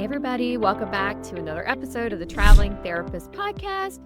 Hey everybody, welcome back to another episode of the Traveling Therapist Podcast.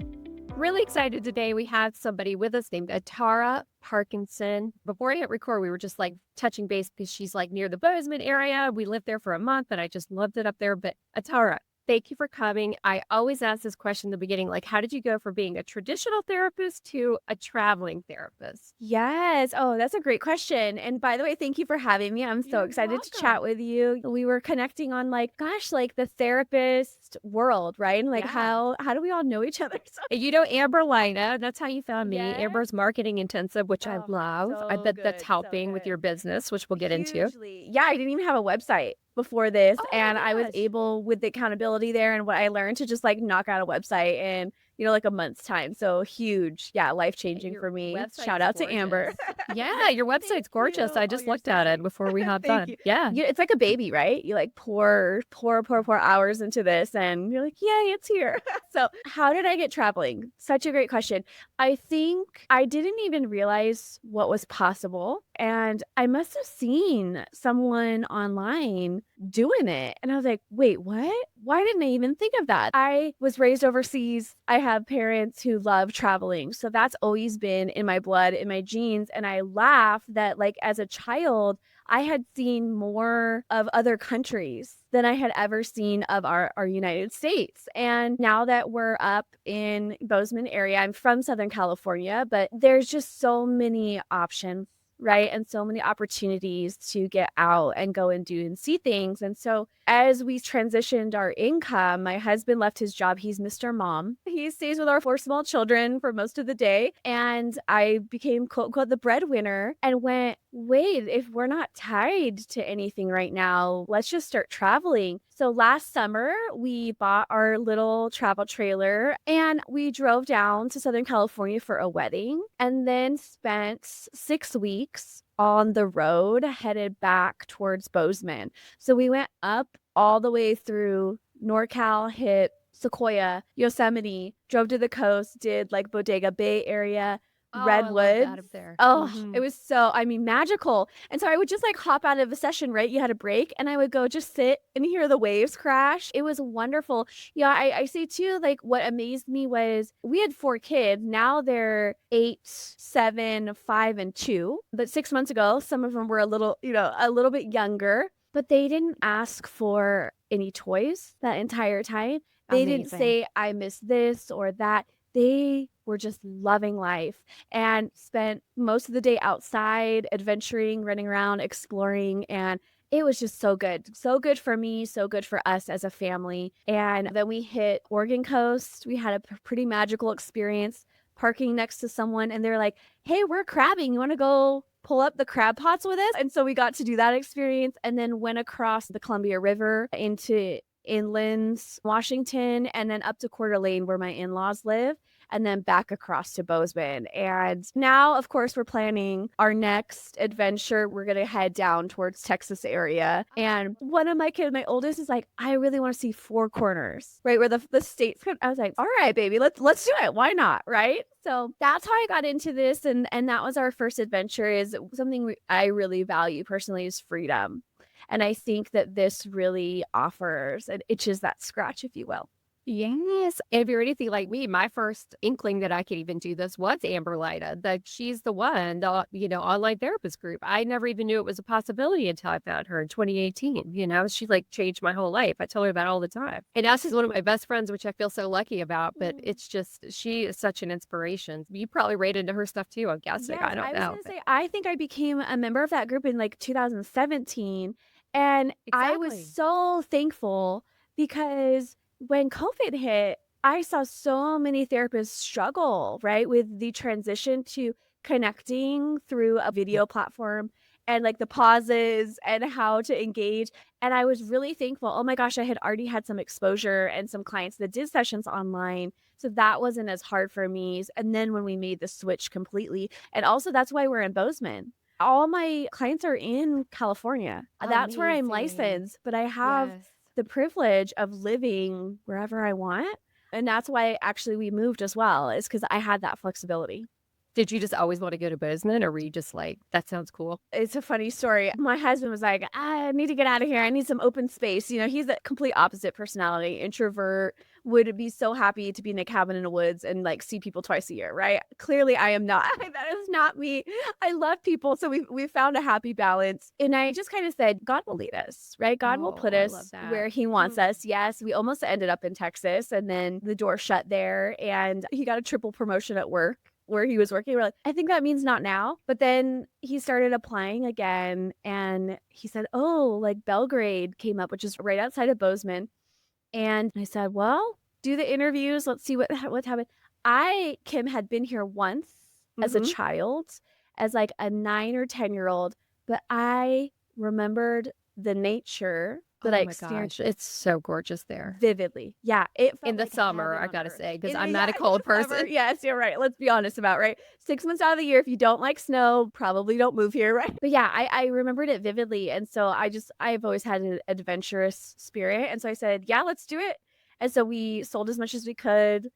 Really excited today. We have somebody with us named Atara Parkinson. Before I hit record, we were just like touching base because she's like near the Bozeman area. We lived there for a month and I just loved it up there. But Atara, thank you for coming. I always ask this question in the beginning, like, how did you go from being a traditional therapist to a traveling therapist? Yes. Oh, that's a great question. And by the way, thank you for having me. I'm so You're excited to welcome. chat with you. We were connecting on like the therapist world, right? And like Yeah. how do we all know each other? And you know Amber Lina, that's how you found me. Yes. Amber's marketing intensive, which I Oh, love. I so bet that's good. So helping with good. your business, which we'll get into. Hugely. Yeah, I didn't even have a website before this. Oh And I my was gosh. able with the accountability there and what I learned to just like knock out a website in, like a month's time. So huge. Yeah, life changing Your for me. Shout website's out to Amber. gorgeous. Yeah, your Thank website's gorgeous. you. I Oh, just you're looked so at it sweet. before we hopped Thank on. you. Yeah. Yeah, it's like a baby, right? You like pour hours into this and you're like, yay, it's here. So, how did I get traveling? Such a great question. I think I didn't even realize what was possible. And I must have seen someone online doing it. And I was like, wait, what? Why didn't I even think of that? I was raised overseas. I have parents who love traveling. So that's always been in my blood, in my genes. And I laugh that, like, as a child, I had seen more of other countries than I had ever seen of our United States. And now that we're up in Bozeman area, I'm from Southern California, but there's just so many options, right? And so many opportunities to get out and go and do and see things. And so as we transitioned our income, my husband left his job. He's Mr. Mom. He stays with our 4 small children for most of the day. And I became quote unquote the breadwinner and went, wait, if we're not tied to anything right now, let's just start traveling. So last summer, we bought our little travel trailer and we drove down to Southern California for a wedding and then spent 6 weeks on the road headed back towards Bozeman. So we went up all the way through NorCal, hit Sequoia, Yosemite, drove to the coast, did like Bodega Bay area, Oh, I love that up redwoods. there. Oh, Hmm. it was so, magical. And so I would just like hop out of a session, right? You had a break and I would go just sit and hear the waves crash. It was wonderful. Yeah, I say too, like what amazed me was we had 4 kids. Now they're 8, 7, 5, and 2. But 6 months ago, some of them were a little bit younger, but they didn't ask for any toys that entire time. They didn't Amazing. say, I miss this or that. They were just loving life and spent most of the day outside, adventuring, running around, exploring. And it was just so good. So good for me, so good for us as a family. And then we hit Oregon coast. We had a pretty magical experience parking next to someone and they're like, hey, we're crabbing. You want to go pull up the crab pots with us? And so we got to do that experience and then went across the Columbia River into inland Washington and then up to Coeur d'Alene where my in-laws live and then back across to Bozeman. And now, of course, we're planning our next adventure. We're going to head down towards Texas area. And one of my kids, my oldest, is like, I really want to see Four Corners, right? Where the states come. I was like, all right, baby, let's do it. Why not? Right. So that's how I got into this. And that was our first adventure is something I really value personally is freedom. And I think that this really offers and itches that scratch, if you will. Yes. And if you're anything like me, my first inkling that I could even do this was Amber Lida. That she's the one, the online therapist group. I never even knew it was a possibility until I found her in 2018. She like changed my whole life. I tell her about it all the time. And now she's one of my best friends, which I feel so lucky about. But it's just, she is such an inspiration. You probably read into her stuff too, I'm guessing. Yes, I don't I was know. going to say, I think I became a member of that group in like 2017. And I was Exactly. so thankful because when COVID hit, I saw so many therapists struggle, right, with the transition to connecting through a video platform and like the pauses and how to engage. And I was really thankful. Oh my gosh, I had already had some exposure and some clients that did sessions online. So that wasn't as hard for me. And then when we made the switch completely, and also that's why we're in Bozeman. All my clients are in California. That's where I'm Amazing. licensed, but I have Yes. the privilege of living wherever I want. And that's why actually we moved as well, is because I had that flexibility. Did you just always want to go to Bozeman, or were you just like, that sounds cool? It's a funny story. My husband was like, I need to get out of here. I need some open space. You know, he's a complete opposite personality, introvert, would be so happy to be in a cabin in the woods and like see people twice a year, right? Clearly, I am not. That is not me. I love people. So we found a happy balance. And I just kind of said, God will lead us, right? God will put Oh, I love us that. where he wants us. Yes, we almost ended up in Texas and then the door shut there and he got a triple promotion at work where he was working. We're like, I think that means not now. But then he started applying again and he said, oh, like Belgrade came up, which is right outside of Bozeman. And I said, well, do the interviews. Let's see what's happened. Kim, had been here once as a child, as like a 9 or 10-year-old, but I remembered the nature that I experienced. It's so gorgeous there. Vividly. Yeah. It felt In the like summer, heaven I on gotta earth. say, because In I'm the- not a yeah, cold in the summer. person. Yes, you're right. Let's be honest about, right? 6 months out of the year, if you don't like snow, probably don't move here, right? But yeah, I remembered it vividly. And so I've always had an adventurous spirit. And so I said, yeah, let's do it. And so we sold as much as we could,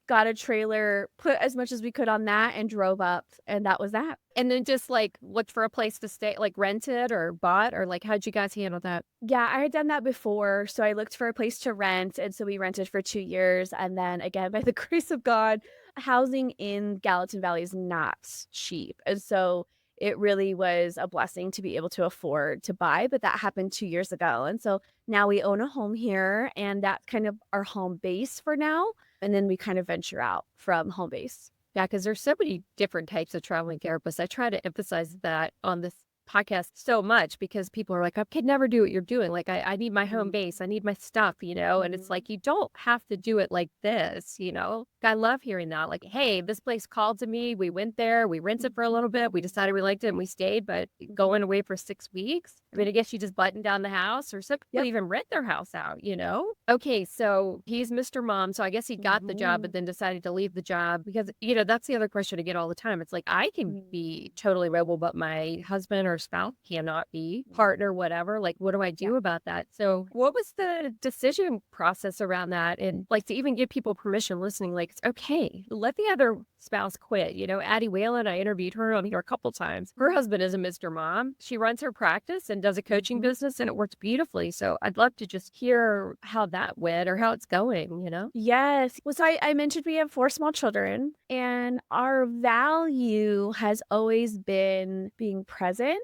got a trailer, put as much as we could on that, and drove up. And that was that. And then just like looked for a place to stay, like rented or bought, or like how'd you guys handle that? Yeah, I had done that before. So I looked for a place to rent. And so we rented for 2 years. And then again, by the grace of God, housing in Gallatin Valley is not cheap. And so it really was a blessing to be able to afford to buy. But that happened 2 years ago. And so now we own a home here. And that's kind of our home base for now. And then we kind of venture out from home base. Yeah, because there's so many different types of traveling therapists. I try to emphasize that on this podcast so much because people are like, I could never do what you're doing. Like, I need my home base. I need my stuff, and it's like, you don't have to do it like this, I love hearing that. Like, hey, this place called to me. We went there. We rented for a little bit. We decided we liked it and we stayed, but going away for 6 weeks. I mean, I guess you just button down the house, or some people even rent their house out, Okay, so he's Mr. Mom. So I guess he got the job, but then decided to leave the job because, that's the other question I get all the time. It's like, I can be totally rebel, but my husband or spouse cannot be, partner, whatever. Like, what do I do about that? So what was the decision process around that? And like to even give people permission listening, like, it's okay, let the other spouse quit. Addie Whalen, I interviewed her on here a couple times. Her husband is a Mr. Mom. She runs her practice and does a coaching business, and it works beautifully. So I'd love to just hear how that went or how it's going, Yes. Well, so I mentioned we have 4 small children, and our value has always been being present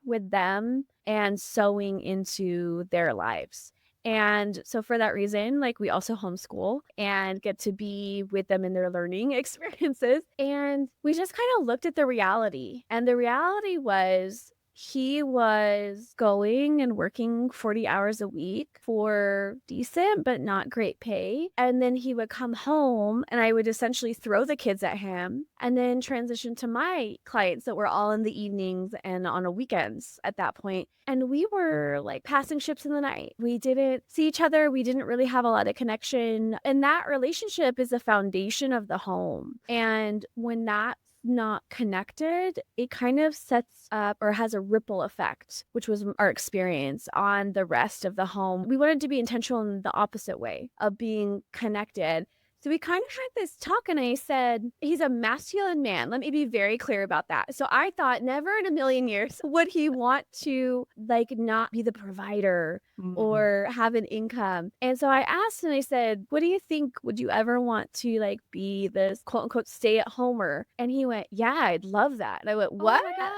with them and sewing into their lives. And so for that reason, like, we also homeschool and get to be with them in their learning experiences. And we just kind of looked at the reality. And the reality was he was going and working 40 hours a week for decent but not great pay. And then he would come home and I would essentially throw the kids at him and then transition to my clients that were all in the evenings and on the weekends at that point. And we were like passing ships in the night. We didn't see each other. We didn't really have a lot of connection. And that relationship is the foundation of the home. And when that's not connected, it kind of sets up or has a ripple effect, which was our experience on the rest of the home. We wanted to be intentional in the opposite way of being connected. So we kind of had this talk and I said, he's a masculine man. Let me be very clear about that. So I thought never in a million years would he want to like not be the provider or have an income. And so I asked and I said, what do you think? Would you ever want to like be this quote unquote stay at homer? And he went, yeah, I'd love that. And I went, what? Oh my gosh.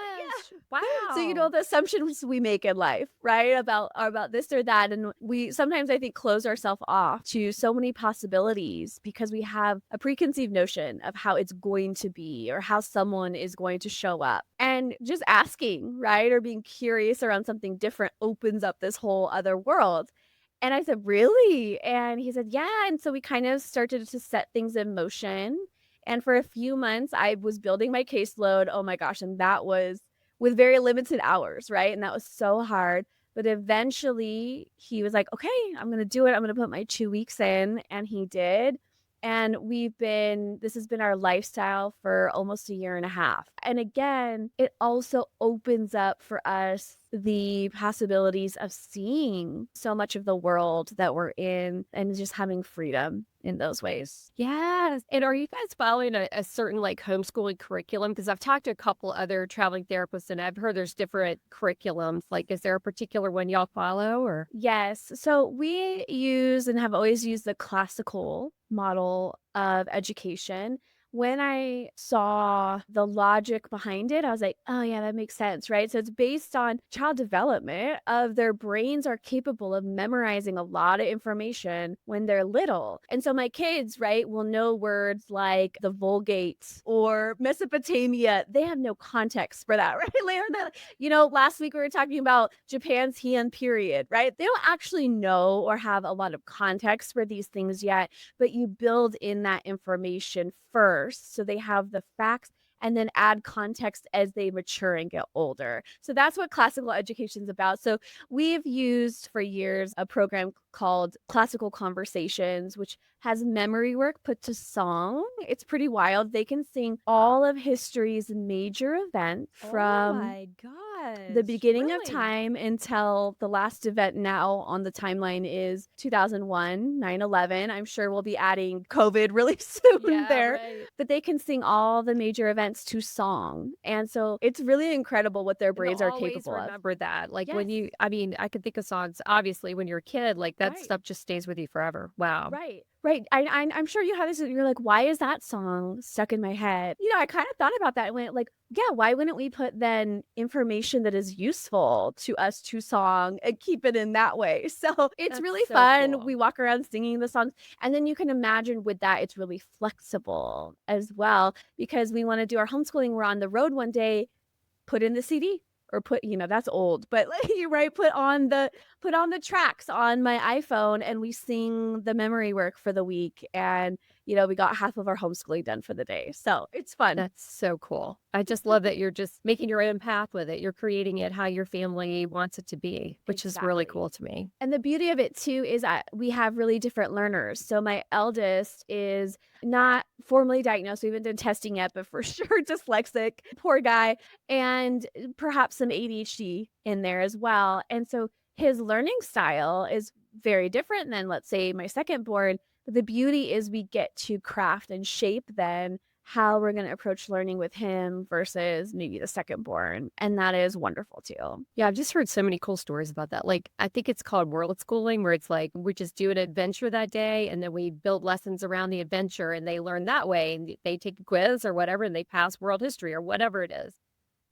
Wow. So, the assumptions we make in life, right? About this or that. And we sometimes, I think, close ourselves off to so many possibilities because we have a preconceived notion of how it's going to be or how someone is going to show up. And just asking, right? Or being curious around something different opens up this whole other world. And I said, really? And he said, yeah. And so we kind of started to set things in motion. And for a few months, I was building my caseload. Oh my gosh. And that was with very limited hours, right? And that was so hard. But eventually he was like, okay, I'm going to do it. I'm going to put my 2 weeks in. And he did. And this has been our lifestyle for almost a year and a half. And again, it also opens up for us the possibilities of seeing so much of the world that we're in and just having freedom in those ways. Yes. And are you guys following a certain like homeschooling curriculum? Because I've talked to a couple other traveling therapists and I've heard there's different curriculums. Like, is there a particular one y'all follow or? Yes. So we use and have always used the classical model of education. When I saw the logic behind it, I was like, oh, yeah, that makes sense, right? So it's based on child development of their brains are capable of memorizing a lot of information when they're little. And so my kids, right, will know words like the Vulgate or Mesopotamia. They have no context for that, right? Later, last week we were talking about Japan's Heian period, right? They don't actually know or have a lot of context for these things yet, but you build in that information first so they have the facts and then add context as they mature and get older. So that's what classical education is about. So we've used for years a program called Classical Conversations, which has memory work put to song. It's pretty wild. They can sing all of history's major events from the beginning of time until the last event now on the timeline is 2001, 9/11. I'm sure we'll be adding COVID really soon there. Right. But they can sing all the major events to song. And so it's really incredible what their And brains they'll are always capable of. remember that. Like when Yes. I can think of songs, obviously, when you're a kid, like that Right. stuff just stays with you forever. Wow. Right. Right. I'm sure you have this. You're like, why is that song stuck in my head? I kind of thought about that and went like, yeah, why wouldn't we put then information that is useful to us to song and keep it in that way? So it's That's really so fun. cool. We walk around singing the songs. And then you can imagine with that, it's really flexible as well because we want to do our homeschooling. We're on the road one day, put in the CD or that's old, but you right, put on the tracks on my iPhone and we sing the memory work for the week and we got half of our homeschooling done for the day. So it's fun. That's so cool. I just love that you're just making your own path with it. You're creating it how your family wants it to be, which is really Exactly. cool to me. And the beauty of it too is that we have really different learners. So my eldest is not formally diagnosed. We haven't done testing yet, but for sure dyslexic, poor guy, and perhaps some ADHD in there as well. And so his learning style is very different than, let's say, my second born. But the beauty is we get to craft and shape then how we're going to approach learning with him versus maybe the second born. And that is wonderful too. Yeah, I've just heard so many cool stories about that. Like, I think it's called world schooling, where it's like we just do an adventure that day and then we build lessons around the adventure and they learn that way and they take a quiz or whatever and they pass world history or whatever it is.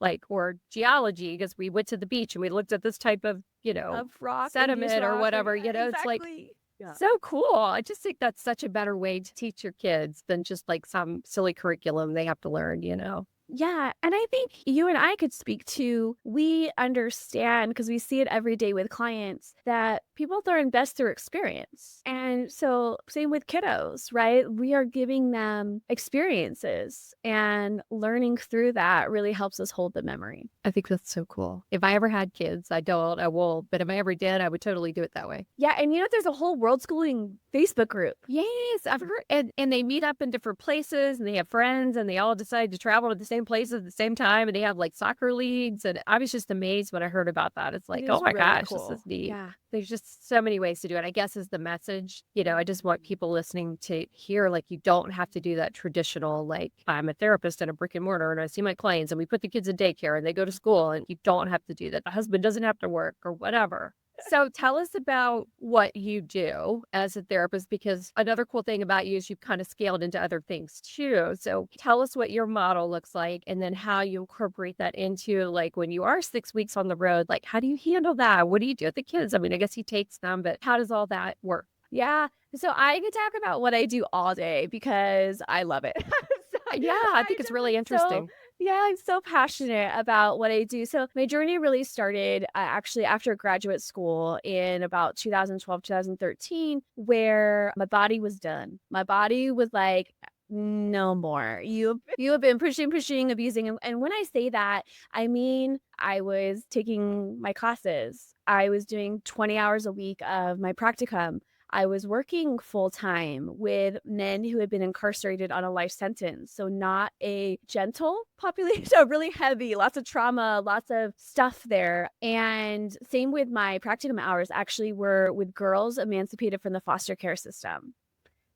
Like, or geology, because we went to the beach and we looked at this type of, Of rock, igneous sediment or rock, whatever, it's like exactly. Yeah. so cool. I just think that's such a better way to teach your kids than just like some silly curriculum they have to learn. Yeah, and I think you and I could speak to, we understand because we see it every day with clients that people learn best through experience. And so same with kiddos, right? We are giving them experiences and learning through that really helps us hold the memory. I think that's so cool. If I ever had kids, I don't, I won't, but if I ever did, I would totally do it that way. Yeah, and there's a whole world schooling Facebook group. Yes, I've heard, and they meet up in different places and they have friends and they all decide to travel to the same places at the same time and they have like soccer leagues. And I was just amazed when I heard about that. It's like, It oh is my really gosh, cool. this is neat. Yeah. There's just so many ways to do it. I guess is the message. I just want people listening to hear like you don't have to do that traditional, like I'm a therapist at a brick and mortar and I see my clients and we put the kids in daycare and they go to school and you don't have to do that. The husband doesn't have to work or whatever. So tell us about what you do as a therapist, because another cool thing about you is you've kind of scaled into other things too. So tell us what your model looks like and then how you incorporate that into like when you are 6 weeks on the road, like how do you handle that? What do you do with the kids? I mean, I guess he takes them, but how does all that work? Yeah. So I could talk about what I do all day because I love it. Yeah, I think it's really interesting. I'm so passionate about what I do. So my journey really started actually after graduate school in about 2012, 2013, where my body was done. My body was like, no more. You have been pushing, abusing. And when I say that, I mean, I was taking my classes. I was doing 20 hours a week of my practicum. I was working full time with men who had been incarcerated on a life sentence. So not a gentle population, so really heavy, lots of trauma, lots of stuff there. And same with my practicum hours actually were with girls emancipated from the foster care system.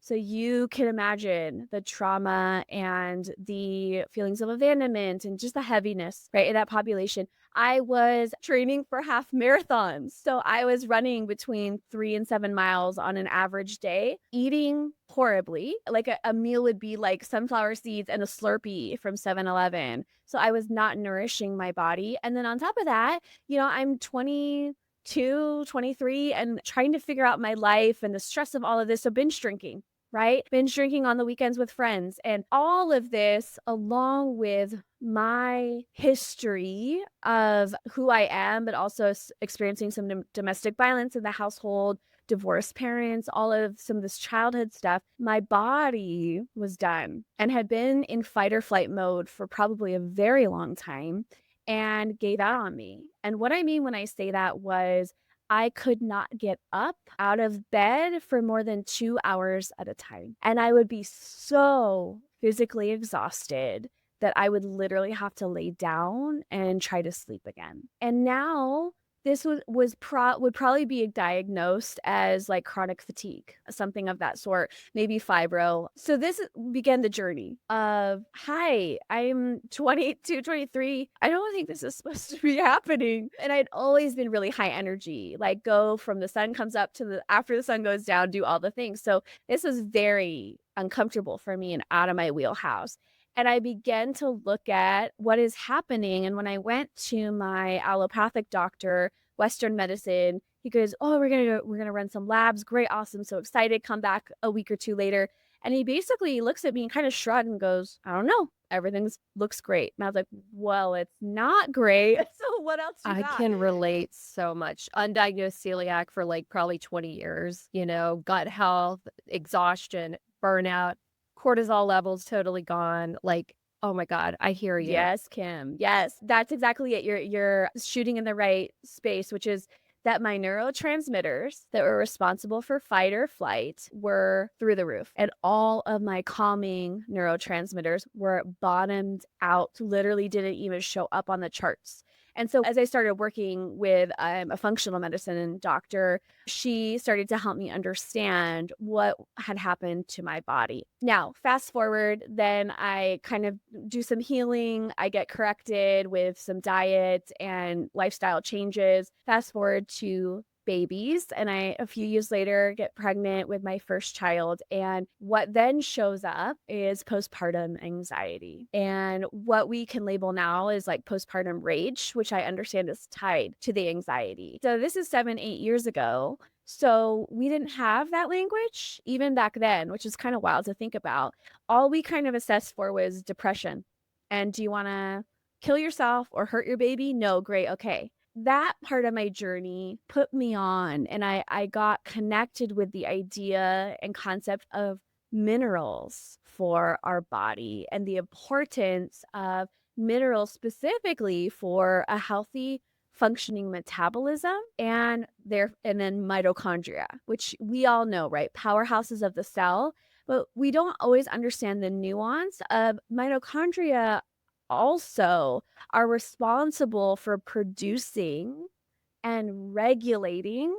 So you can imagine the trauma and the feelings of abandonment and just the heaviness, right, in that population. I was training for half marathons. So I was running between 3 and 7 miles on an average day, eating horribly. Like a meal would be like sunflower seeds and a Slurpee from 7-Eleven. So I was not nourishing my body. And then on top of that, I'm 22, 23 and trying to figure out my life and the stress of all of this. So binge drinking, right? Binge drinking on the weekends with friends. And all of this, along with my history of who I am, but also experiencing some domestic violence in the household, divorced parents, all of some of this childhood stuff, my body was done and had been in fight or flight mode for probably a very long time and gave out on me. And what I mean when I say that was I could not get up out of bed for more than 2 hours at a time. And I would be so physically exhausted that I would literally have to lay down and try to sleep again. And now this would probably be diagnosed as like chronic fatigue, something of that sort, maybe fibro. So this began the journey of, hi, I'm 22, 23. I don't think this is supposed to be happening. And I'd always been really high energy, like go from the sun comes up to after the sun goes down, do all the things. So this was very uncomfortable for me and out of my wheelhouse. And I began to look at what is happening. And when I went to my allopathic doctor, Western medicine, he goes, "Oh, we're gonna run some labs. Great, awesome, so excited." Come back a week or two later, and he basically looks at me and kind of shrugged and goes, "I don't know. Everything looks great." And I was like, "Well, it's not great. So what else you I got?" can relate so much. Undiagnosed celiac for like probably 20 years, gut health, exhaustion, burnout, cortisol levels totally gone. Like, oh my God, I hear you. Yes, Kim. Yes, that's exactly it. You're shooting in the right space, which is that my neurotransmitters that were responsible for fight or flight were through the roof. And all of my calming neurotransmitters were bottomed out, literally didn't even show up on the charts. And so as I started working with a functional medicine doctor, she started to help me understand what had happened to my body. Now, fast forward, then I kind of do some healing. I get corrected with some diet and lifestyle changes. Fast forward to babies, and I a few years later get pregnant with my first child, and what then shows up is postpartum anxiety, and what we can label now is like postpartum rage, which I understand is tied to the anxiety. So this is 7-8 years ago, so we didn't have that language even back then, which is kind of wild to think about. All we kind of assessed for was depression. And do you want to kill yourself or hurt your baby? No, great, okay. That part of my journey put me on, and I got connected with the idea and concept of minerals for our body and the importance of minerals specifically for a healthy functioning metabolism and then mitochondria, which we all know, right? Powerhouses of the cell, but we don't always understand the nuance of mitochondria also are responsible for producing and regulating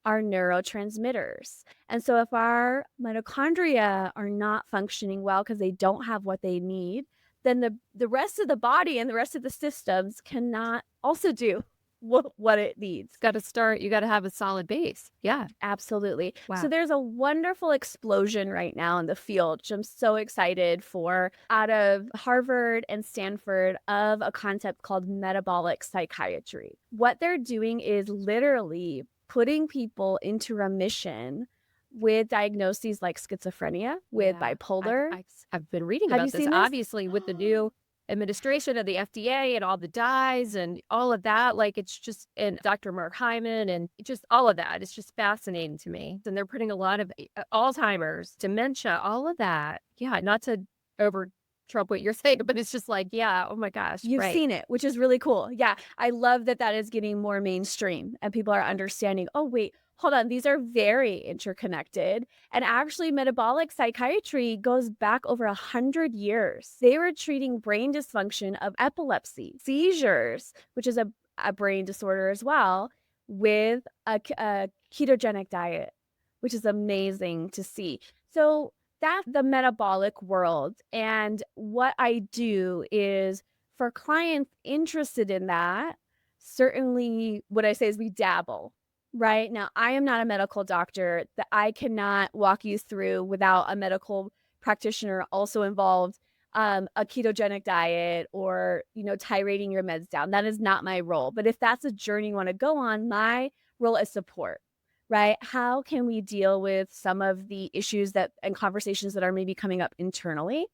our neurotransmitters. And so if our mitochondria are not functioning well because they don't have what they need, then the rest of the body and the rest of the systems cannot also do what it needs. You got to have a solid base. Yeah. Absolutely. Wow. So there's a wonderful explosion right now in the field, which I'm so excited for, out of Harvard and Stanford, of a concept called metabolic psychiatry. What they're doing is literally putting people into remission with diagnoses like schizophrenia, with bipolar. I've been reading Have about you this, seen this? obviously, with the new administration of the FDA and all the dyes and all of that. Like, it's just, and Dr. Mark Hyman and just all of that. It's just fascinating to me. And they're putting a lot of Alzheimer's, dementia, all of that. Yeah, not to over trump what you're saying, but it's just like, yeah, oh my gosh. You've right. seen it, which is really cool. Yeah, I love that is getting more mainstream and people are understanding, oh, wait, hold on, these are very interconnected. And actually, metabolic psychiatry goes back over 100 years. They were treating brain dysfunction of epilepsy, seizures, which is a brain disorder as well, with a ketogenic diet, which is amazing to see. So that's the metabolic world. And what I do is for clients interested in that, certainly what I say is we dabble. Right now, I am not a medical doctor that I cannot walk you through without a medical practitioner also involved, a ketogenic diet or, titrating your meds down. That is not my role. But if that's a journey you want to go on, my role is support, right? How can we deal with some of the issues that and conversations that are maybe coming up internally?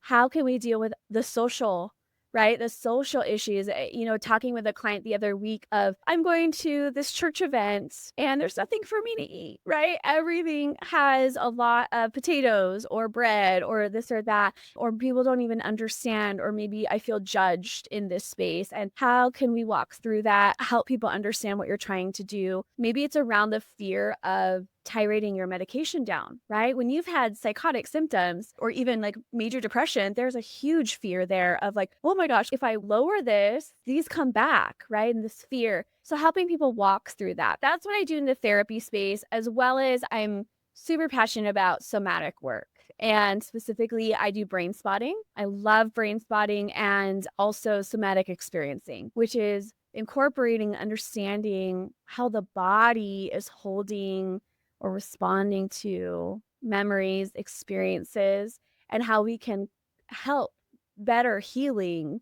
How can we deal with the social, right? The social issues. Talking with a client the other week of, I'm going to this church event and there's nothing for me to eat, right? Everything has a lot of potatoes or bread or this or that, or people don't even understand, or maybe I feel judged in this space. And how can we walk through that, help people understand what you're trying to do? Maybe it's around the fear of titrating your medication down, right? When you've had psychotic symptoms or even like major depression, there's a huge fear there of like, oh my gosh, if I lower this, these come back, right? And this fear. So helping people walk through that. That's what I do in the therapy space, as well as I'm super passionate about somatic work. And specifically, I do brain spotting. I love brain spotting and also somatic experiencing, which is incorporating understanding how the body is holding or responding to memories, experiences, and how we can help better healing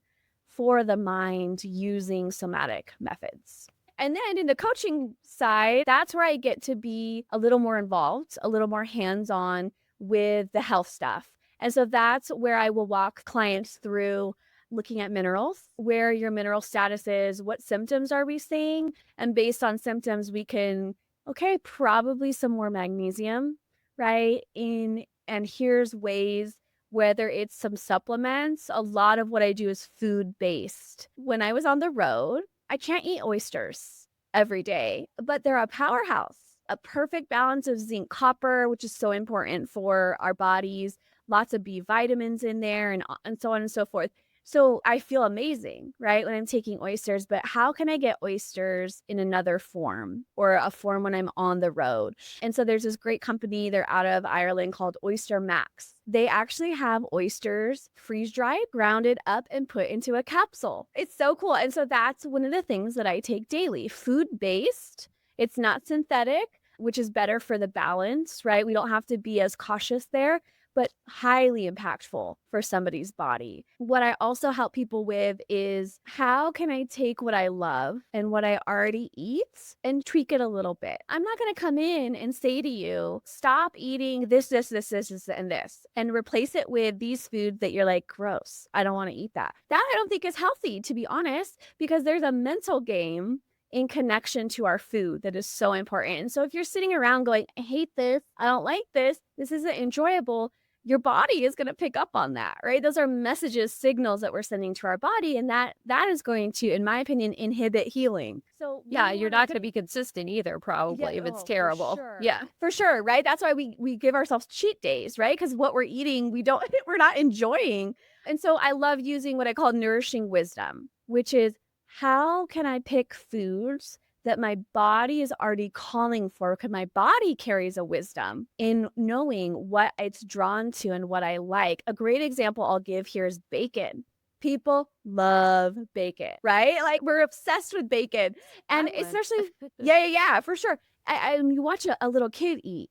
for the mind using somatic methods. And then in the coaching side, that's where I get to be a little more involved, a little more hands-on with the health stuff. And so that's where I will walk clients through looking at minerals, where your mineral status is, what symptoms are we seeing? And based on symptoms, we can, okay, probably some more magnesium, right? And here's ways, whether it's some supplements, a lot of what I do is food-based. When I was on the road, I can't eat oysters every day, but they're a powerhouse, a perfect balance of zinc, copper, which is so important for our bodies, lots of B vitamins in there, and so on and so forth. So I feel amazing, right, when I'm taking oysters, but how can I get oysters in another form or a form when I'm on the road? And so there's this great company, they're out of Ireland, called Oyster Max. They actually have oysters freeze-dried, grounded up, and put into a capsule. It's so cool. And so that's one of the things that I take daily, food-based. It's not synthetic, which is better for the balance, right? We don't have to be as cautious there, but highly impactful for somebody's body. What I also help people with is, how can I take what I love and what I already eat and tweak it a little bit? I'm not going to come in and say to you, stop eating this, and this, and replace it with these foods that you're like, gross, I don't want to eat that. That I don't think is healthy, to be honest, because there's a mental game in connection to our food that is so important. And so if you're sitting around going, I hate this, I don't like this isn't enjoyable, your body is going to pick up on that, right? Those are messages, signals that we're sending to our body. And that is going to, in my opinion, inhibit healing. So Yeah, you're not going to be consistent either, probably, if it's terrible. Yeah. For sure, right? That's why we give ourselves cheat days, right? Because what we're eating, we're not enjoying. And so I love using what I call nourishing wisdom, which is, how can I pick foods that my body is already calling for? Because my body carries a wisdom in knowing what it's drawn to and what I like. A great example I'll give here is bacon. People love bacon, right? Like, we're obsessed with bacon. And especially, yeah, for sure. You watch a little kid eat,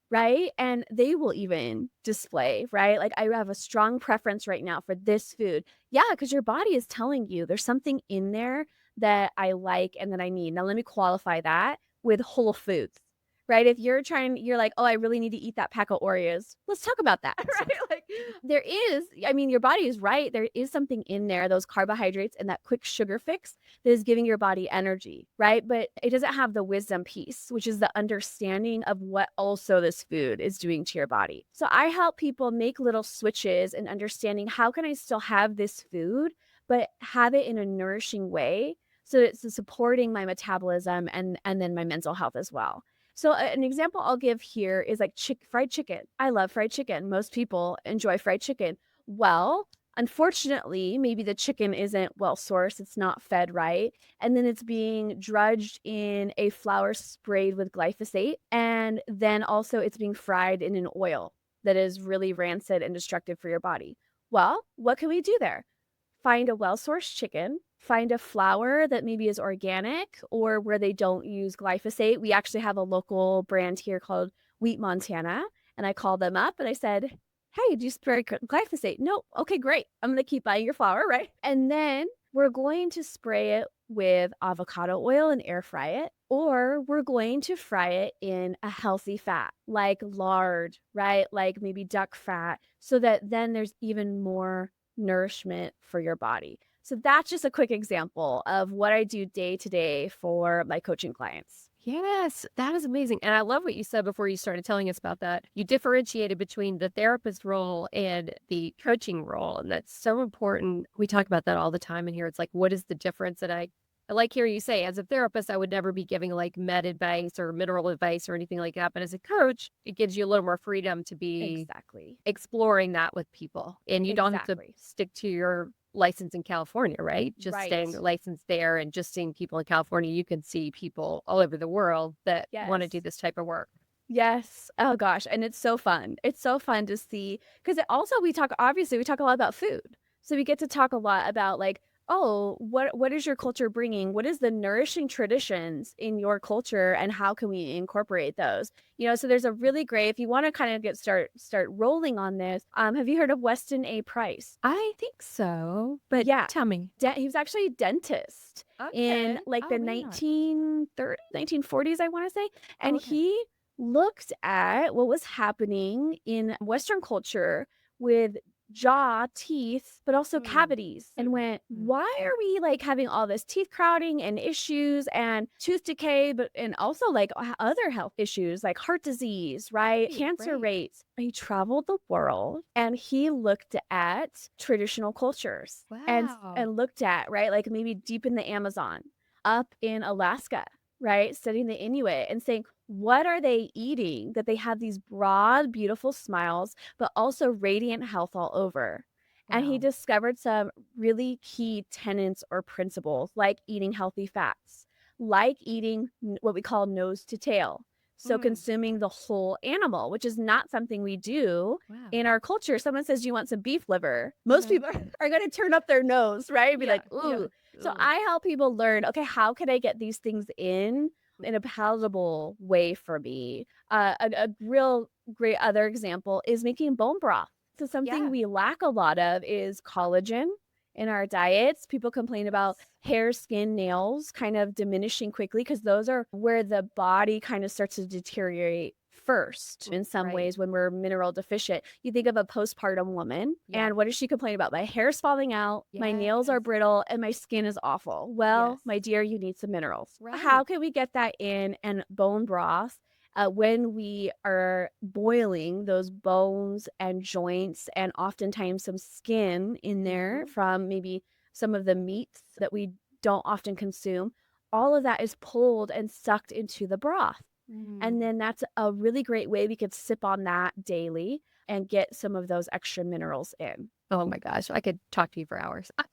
right? And they will even display, right? Like, I have a strong preference right now for this food. Yeah, because your body is telling you there's something in there that I like and that I need. Now, let me qualify that with whole foods, right? If you're like, oh, I really need to eat that pack of Oreos. Let's talk about that, right? Like, your body is right. There is something in there, those carbohydrates and that quick sugar fix that is giving your body energy, right? But it doesn't have the wisdom piece, which is the understanding of what also this food is doing to your body. So I help people make little switches and understanding, how can I still have this food, but have it in a nourishing way, so it's supporting my metabolism and then my mental health as well. So an example I'll give here is like fried chicken. I love fried chicken. Most people enjoy fried chicken. Well, unfortunately, maybe the chicken isn't well sourced. It's not fed right. And then it's being drudged in a flour sprayed with glyphosate. And then also it's being fried in an oil. that is really rancid and destructive for your body. Well, what can we do there? Find a well-sourced chicken, find a flour that maybe is organic or where they don't use glyphosate. We actually have a local brand here called Wheat Montana, and I called them up and I said, "Hey, do you spray glyphosate?" "No." "Okay, great. I'm going to keep buying your flour," right? And then we're going to spray it with avocado oil and air fry it, or we're going to fry it in a healthy fat like lard, right? Like maybe duck fat, so that then there's even more nourishment for your body. So that's just a quick example of what I do day to day for my coaching clients. Yes, that is amazing. And I love what you said before you started telling us about that. You differentiated between the therapist role and the coaching role. And that's so important. We talk about that all the time in here. It's like, what is the difference? And I like hearing you say, as a therapist, I would never be giving like med advice or mineral advice or anything like that. But as a coach, it gives you a little more freedom to be Exactly. exploring that with people. And you don't have to Exactly. stick to your license in California, right? Just staying Right. licensed there and just seeing people in California. You can see people all over the world that want to do Yes. this type of work. Yes. Oh gosh. And it's so fun. It's so fun to see because also obviously we talk a lot about food. So we get to talk a lot about like, oh, what is your culture bringing? What is the nourishing traditions in your culture and how can we incorporate those? So there's a really great, if you want to kind of start rolling on this, have you heard of Weston A. Price? I think so, but Yeah. tell me. He was actually a dentist in Okay. like the Oh, really not? 1930s, 1940s, I want to say. Oh, And okay. he looked at what was happening in Western culture with jaw, teeth, but also Mm, cavities and went, mm. why are we like having all this teeth crowding and issues and tooth decay, and also like other health issues like heart disease, right? Cancer Right. rates. He traveled the world and he looked at traditional cultures and Wow. and looked at, right, like maybe deep in the Amazon, up in Alaska, right, studying the Inuit and saying, what are they eating that they have these broad, beautiful smiles, but also radiant health all over? And he Wow. discovered some really key tenets or principles, like eating healthy fats, like eating what we call nose to tail. So Mm, consuming the whole animal, which is not something we do wow. in our culture. Someone says you want some beef liver. Most Mhm. people are going to turn up their nose, right? And be Yeah. like, Yeah. ooh. So Ugh. I help people learn, okay, how can I get these things in a palatable way for me? A real great other example is making bone broth. So something Yeah. we lack a lot of is collagen in our diets. People complain about hair, skin, nails kind of diminishing quickly because those are where the body kind of starts to deteriorate first in some Right. ways when we're mineral deficient. You think of a postpartum woman, Yeah. and what does she complain about? My hair's falling out, my nails are Yes. brittle, and my skin is awful. Well, Yes. my dear, you need some minerals. How Right. can we get that in? And bone broth, when we are boiling those bones and joints and oftentimes some skin in there Mhm. from maybe some of the meats that we don't often consume, all of that is pulled and sucked into the broth. And Mm. then that's a really great way we could sip on that daily and get some of those extra minerals in. Oh my gosh, I could talk to you for hours. I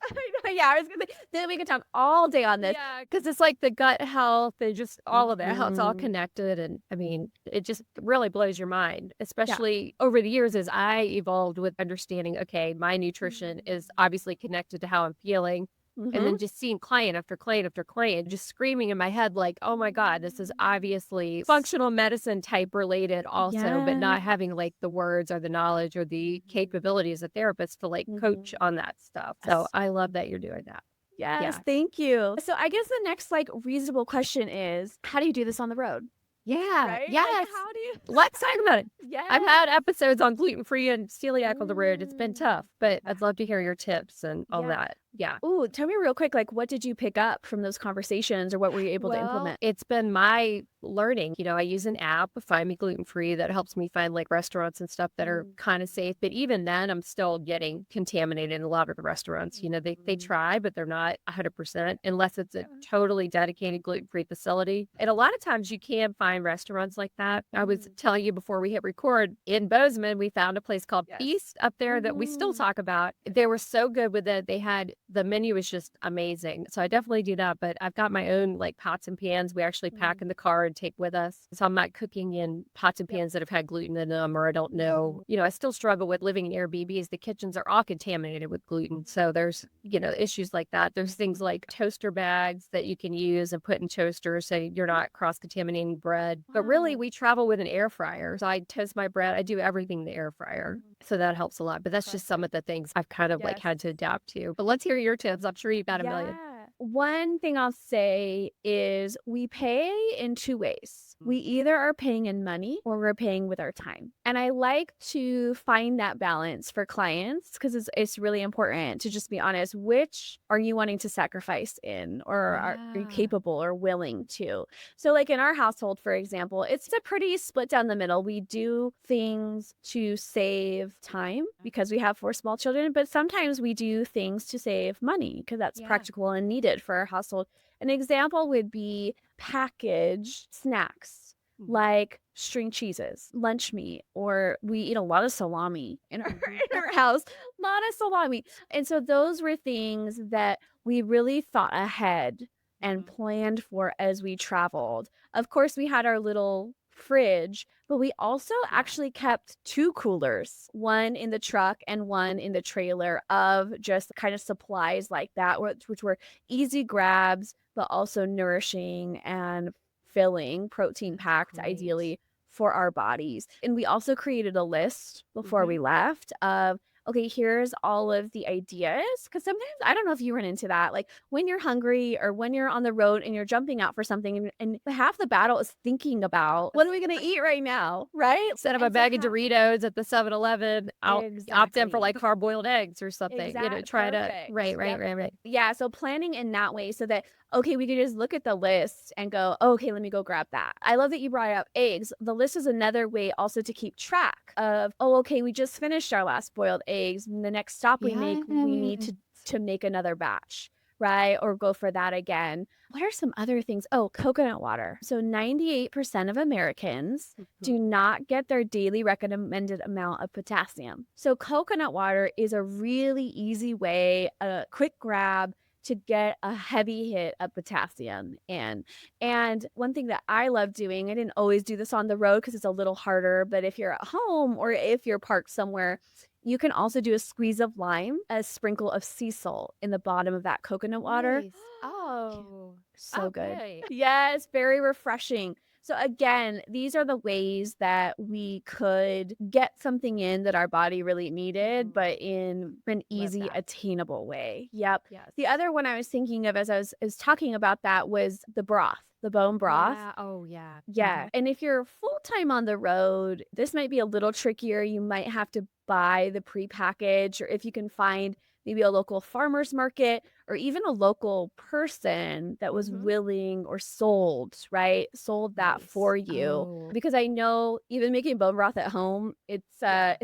know, yeah, I was gonna say, then we could talk all day on this. Yeah, because it's like the gut health and just all of that, how it's all Mhm. connected. And I mean, it just really blows your mind, Yeah. especially over the years as I evolved with understanding, okay, my nutrition is obviously connected to how I'm feeling. And Mhm. then just seeing client after client after client, just screaming in my head, like, oh my God, this is obviously functional medicine type related also, but Yeah. not having like the words or the knowledge or the capability as a therapist to like coach Mhm. on that stuff. So Yes. I love that you're doing that. Yes, Yeah. thank you. So I guess the next like reasonable question is, how do you do this on the road? Yeah, Right? Like yes. how do you Let's talk about it. I've Yeah. had episodes on gluten-free and celiac on the road. It's been Mm. tough, but Wow. I'd love to hear your tips and all Yeah. that. Yeah. Ooh, tell me real quick, like what did you pick up from those conversations or what were you able to Well, implement? it's been my learning. I use an app, Find Me Gluten Free, that helps me find like restaurants and stuff that are Mm. kind of safe. But even then, I'm still getting contaminated in a lot of the restaurants. They Mhm. try, but they're not 100% unless it's a Yeah. totally dedicated gluten free facility. And a lot of times you can find restaurants like that. I was Mm. telling you before we hit record in Bozeman, we found a place called Yes. Feast up there that we still Mhm. talk about. They were so good with it. They had the menu is just amazing. So I definitely do that. But I've got my own like pots and pans we actually pack in the car and take with us. So I'm not cooking in pots and Yep. pans that have had gluten in them, or I don't know. I still struggle with living in Airbnbs. The kitchens are all contaminated with gluten. So there's, issues like that. There's things like toaster bags that you can use and put in toasters so you're not cross contaminating bread. But really, Wow. we travel with an air fryer. So I toast my bread. I do everything in the air fryer. So that helps a lot. But that's just some of the things I've kind of like Yes. had to adapt to. But let's hear your tips. I'm sure you've got a million. Yeah. One thing I'll say is we pay in two ways. We either are paying in money or we're paying with our time. And I like to find that balance for clients because it's really important to just be honest. Which are you wanting to sacrifice in, or are you Yeah. capable or willing to? So, like in our household, for example, it's a pretty split down the middle. We do things to save time because we have 4 small children, but sometimes we do things to save money because that's Yeah. practical and needed for our household. An example would be packaged snacks like string cheeses, lunch meat, or we eat a lot of salami in our, in our house, a lot of salami. And so those were things that we really thought ahead and planned for as we traveled. Of course, we had our little fridge, but we also actually kept 2 coolers, one in the truck and one in the trailer of just kind of supplies like that, which were easy grabs, but also nourishing and filling, protein packed, Great. ideally for our bodies. And we also created a list before we left of, okay, here's all of the ideas. Because sometimes, I don't know if you run into that, like when you're hungry or when you're on the road and you're jumping out for something, and half the battle is thinking about what are we going to eat right now, right? Instead of a bag of Doritos at the 7-Eleven, I'll opt in for like hard-boiled eggs or something. Try to Perfect. right. Yeah, so planning in that way so that, okay, we can just look at the list and go, oh, okay, let me go grab that. I love that you brought up eggs. The list is another way also to keep track of, oh, okay, we just finished our last boiled eggs. And the next stop we make, we need to make another batch, right? Or go for that again. What are some other things? Oh, coconut water. So 98% of Americans do not get their daily recommended amount of potassium. So coconut water is a really easy way, a quick grab to get a heavy hit of potassium in. And one thing that I love doing, I didn't always do this on the road because it's a little harder, but if you're at home or if you're parked somewhere, you can also do a squeeze of lime, a sprinkle of sea salt in the bottom of that coconut water. Nice. Oh, So good. okay. Yes, very refreshing. So again, these are the ways that we could get something in that our body really needed, but in an easy, that. attainable way. Yep. Yes. The other one I was thinking of as I was talking about that was the broth, the bone broth. Yeah. Oh, yeah. Yeah. And if you're full time on the road, this might be a little trickier. You might have to buy the prepackaged, or if you can find maybe a local farmer's market or even a local person that was willing or sold, right? Sold that for you. Oh. Because I know even making bone broth at home, it's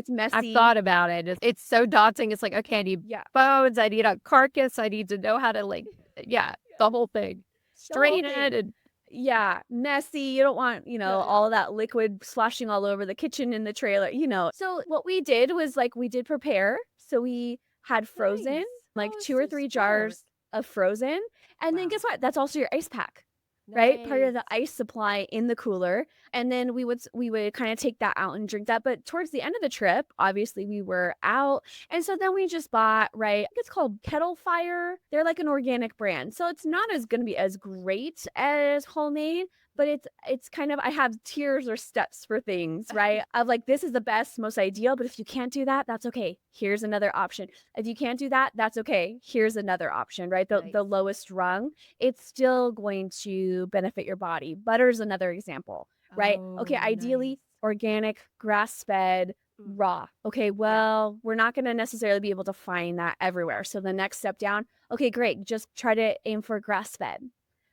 messy. I've thought about it. It's so daunting. It's like, okay, I need bones. I need a carcass. I need to know how to the whole thing. Strain it and Yeah, messy. You don't want, all of that liquid sloshing all over the kitchen in the trailer. So what we did was we did prepare. So we had frozen, like 2 or 3 jars of frozen. And then guess what? That's also your ice pack. Right? Part of the ice supply in the cooler. And then we would kind of take that out and drink that. But towards the end of the trip, obviously we were out. And so then we just bought, right? I think it's called Kettle Fire. They're like an organic brand. So it's not as going to be as great as homemade, but it's kind of, I have tiers or steps for things, right? Of this is the best, most ideal, but if you can't do that, that's okay. Here's another option. If you can't do that, that's okay. Here's another option, right? The lowest rung, it's still going to benefit your body. Butter's another example, right? Okay, ideally organic, grass-fed, raw. Okay, well, we're not going to necessarily be able to find that everywhere. So the next step down, okay, great. Just try to aim for grass-fed,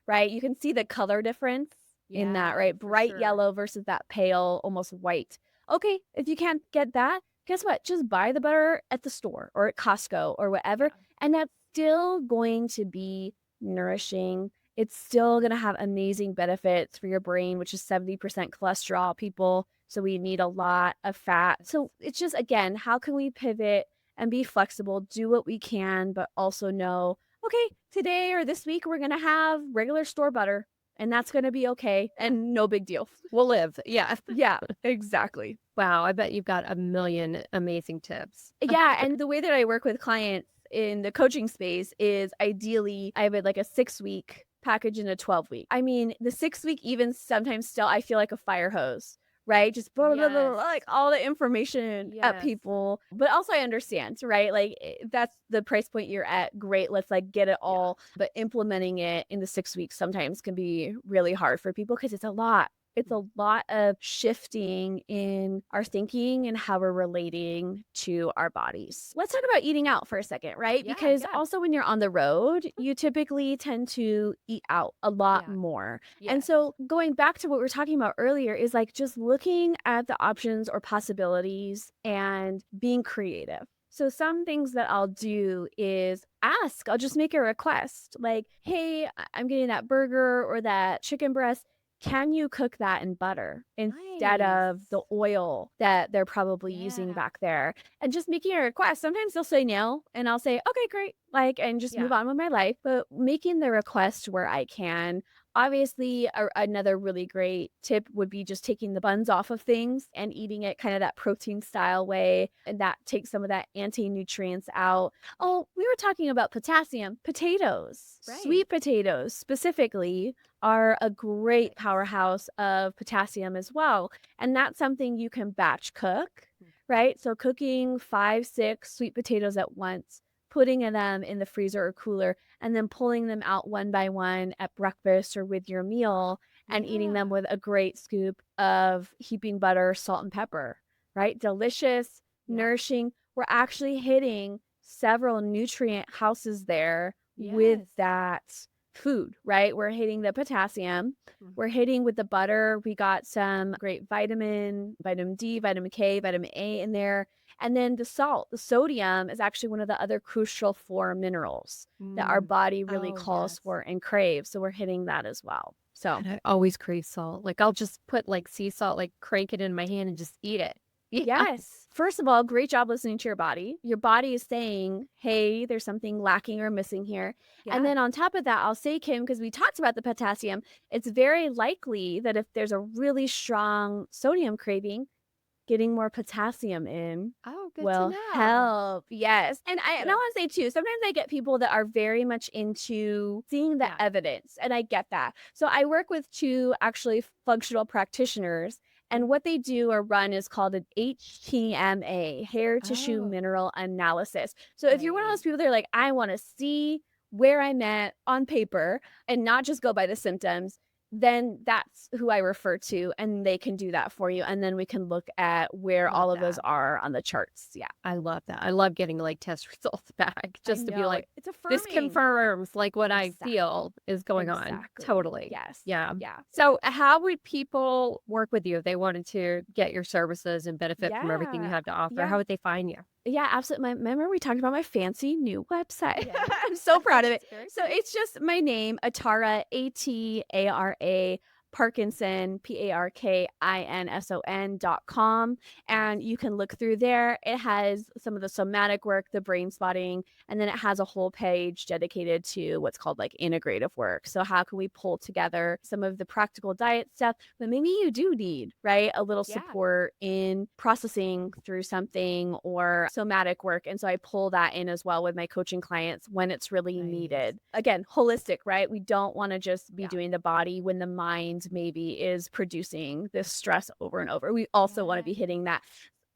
right? You can see the color difference in that, right? Bright yellow versus that pale, almost white. Okay, if you can't get that, guess what? Just buy the butter at the store or at Costco or whatever. And that's still going to be nourishing. It's still going to have amazing benefits for your brain, which is 70% cholesterol, people. So we need a lot of fat. So it's just, again, how can we pivot and be flexible, do what we can, but also know, okay, today or this week, we're going to have regular store butter and that's going to be okay and no big deal. We'll live. Yeah. Yeah, exactly. Wow. I bet you've got a million amazing tips. Yeah. And the way that I work with clients in the coaching space is ideally I have like a 6-week package and a 12-week. I mean, the 6-week, even sometimes still, I feel like a fire hose, right? Just blah, blah, blah, blah, like all the information at Yes. people. But also, I understand, right? Like, that's the price point you're at. Great. Let's like get it all. But implementing it in the 6 weeks sometimes can be really hard for people because it's a lot. It's a lot of shifting in our thinking and how we're relating to our bodies. Let's talk about eating out for a second, right? Yeah, Because yeah. also when you're on the road, you typically tend to eat out a lot Yeah. more. And Yes. so going back to what we were talking about earlier is like just looking at the options or possibilities and being creative. So some things that I'll do is ask, I'll just make a request like, hey, I'm getting that burger or that chicken breast. Can you cook that in butter instead of the oil that they're probably using back there? And just making a request. Sometimes they'll say no, and I'll say, okay, great. Like, and just move on with my life. But making the request where I can. Obviously, another really great tip would be just taking the buns off of things and eating it kind of that protein style way. And that takes some of that anti-nutrients out. Oh, we were talking about potassium. Potatoes, sweet potatoes specifically, are a great powerhouse of potassium as well. And that's something you can batch cook, right? So cooking 5, 6 sweet potatoes at once, putting them in the freezer or cooler, and then pulling them out one by one at breakfast or with your meal and eating them with a great scoop of heaping butter, salt, and pepper, right? Delicious, nourishing. We're actually hitting several nutrient houses there with that food, right? We're hitting the potassium. We're hitting with the butter. We got some great vitamin D, vitamin K, vitamin A in there. And then the salt, the sodium is actually one of the other crucial 4 minerals that our body really calls for and craves. So we're hitting that as well. So And I always crave salt. Like I'll just put like sea salt, like crank it in my hand and just eat it. yes. First of all, great job listening to your body. Your body is saying, hey, there's something lacking or missing here. And then on top of that, I'll say, Kim, because we talked about the potassium, it's very likely that if there's a really strong sodium craving, getting more potassium in will help. Yes. And I want to say too, sometimes I get people that are very much into seeing the evidence, and I get that. So I work with 2 actually functional practitioners, and what they do or run is called an HTMA, hair tissue mineral analysis. So if you're one of those people that are like, I want to see where I'm at on paper and not just go by the symptoms, then that's who I refer to, and they can do that for you. And then we can look at where all of those are on the charts. Yeah. I love that. I love getting like test results back just to be like, it's affirming. this confirms like what I feel is going on. Totally. Yes. Yeah. So how would people work with you if they wanted to get your services and benefit from everything you have to offer? How would they find you? Yeah, absolutely. Remember we talked about my fancy new website. I'm so proud of it. So it's just my name, Atara, Atara, Parkinson, Parkinson.com. And you can look through there. It has some of the somatic work, the brain spotting, and then it has a whole page dedicated to what's called like integrative work. So how can we pull together some of the practical diet stuff, but maybe you do need, right, a little support in processing through something or somatic work. And so I pull that in as well with my coaching clients when it's really needed. Again, holistic, right? We don't want to just be doing the body when the mind maybe is producing this stress over and over. We also want to be hitting that.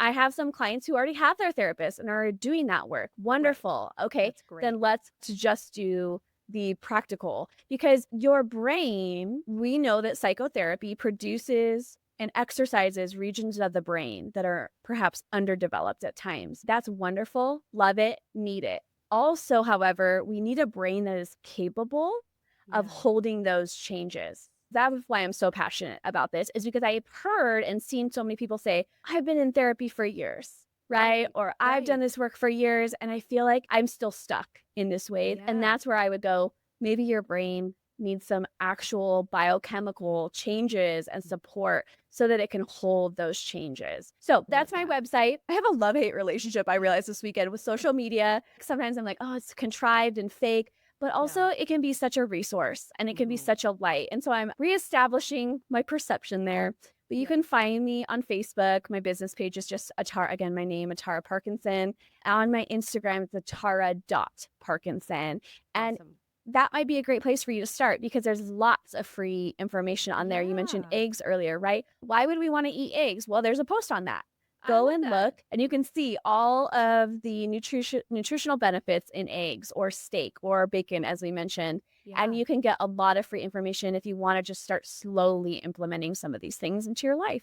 I have some clients who already have their therapist and are doing that work. Wonderful. Okay. Then let's just do the practical, because your brain, we know that psychotherapy produces and exercises regions of the brain that are perhaps underdeveloped at times. That's wonderful. Love it. Need it. Also, however, we need a brain that is capable of holding those changes. That's why I'm so passionate about this, is because I've heard and seen so many people say, I've been in therapy for years, right? Or I've done this work for years and I feel like I'm still stuck in this way. And that's where I would go, maybe your brain needs some actual biochemical changes and support so that it can hold those changes. So that's my website. I have a love-hate relationship, I realized this weekend, with social media. Sometimes I'm like, oh, it's contrived and fake. But also it can be such a resource and it can be such a light. And so I'm reestablishing my perception there. But you can find me on Facebook. My business page is just Atara, again, my name, Atara Parkinson. On my Instagram, it's Atara.Parkinson. And that might be a great place for you to start because there's lots of free information on there. You mentioned eggs earlier, right? Why would we want to eat eggs? Well, there's a post on that. Go and look, and you can see all of the nutritional benefits in eggs or steak or bacon, as we mentioned. And you can get a lot of free information if you want to just start slowly implementing some of these things into your life.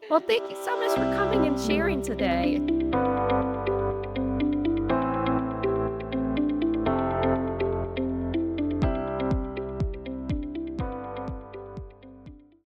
Well, thank you so much for coming and sharing today.